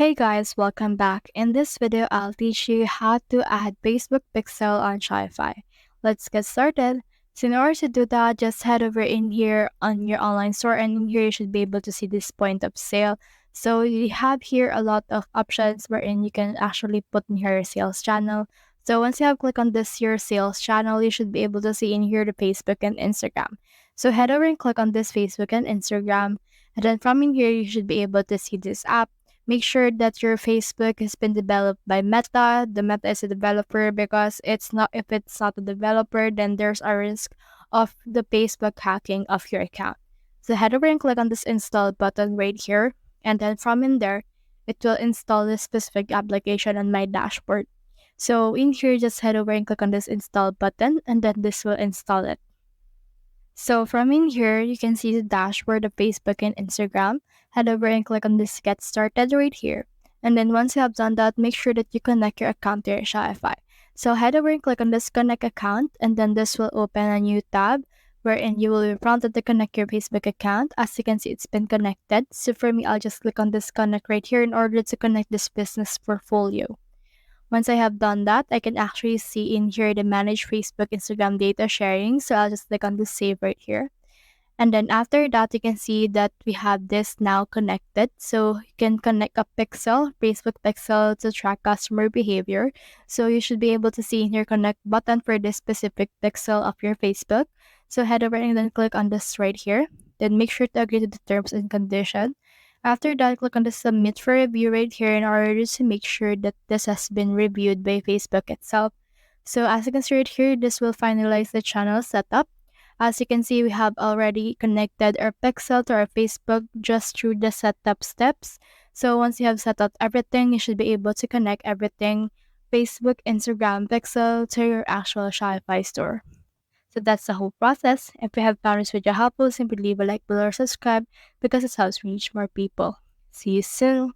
Hey guys, welcome back. In this video, I'll teach you how to add Facebook Pixel on Shopify. Let's get started. So in order to do that, just head over in here on your online store, and in here you should be able to see this point of sale. So you have here a lot of options wherein you can actually put in here your sales channel. So once you have clicked on this your sales channel, you should be able to see in here the Facebook and Instagram. So head over and click on this Facebook and Instagram. And then from in here, you should be able to see this app. Make sure that your Facebook has been developed by Meta. The Meta is a developer because if it's not a developer, then there's a risk of the Facebook hacking of your account. So head over and click on this install button right here. And then from in there, it will install this specific application on my dashboard. So in here, just head over and click on this install button, and then this will install it. So from in here, you can see the dashboard of Facebook and Instagram. Head over and click on this Get Started right here. And then once you have done that, make sure that you connect your account to your Shopify. So head over and click on this Connect Account, and then this will open a new tab wherein you will be prompted to connect your Facebook account. As you can see, it's been connected. So for me, I'll just click on this Connect right here in order to connect this business portfolio. Once I have done that, I can actually see in here the Manage Facebook Instagram Data Sharing. So I'll just click on the Save right here. And then after that, you can see that we have this now connected. So you can connect a pixel, Facebook pixel, to track customer behavior. So you should be able to see in your connect button for this specific pixel of your Facebook. So head over and then click on this right here. Then make sure to agree to the terms and conditions. After that, click on the submit for review right here in order to make sure that this has been reviewed by Facebook itself. So as you can see right here, this will finalize the channel setup. As you can see, we have already connected our pixel to our Facebook just through the setup steps. So once you have set up everything, you should be able to connect everything Facebook, Instagram, pixel to your actual Shopify store. So that's the whole process. If you have found this video helpful, simply leave a like below or subscribe because it helps reach more people. See you soon.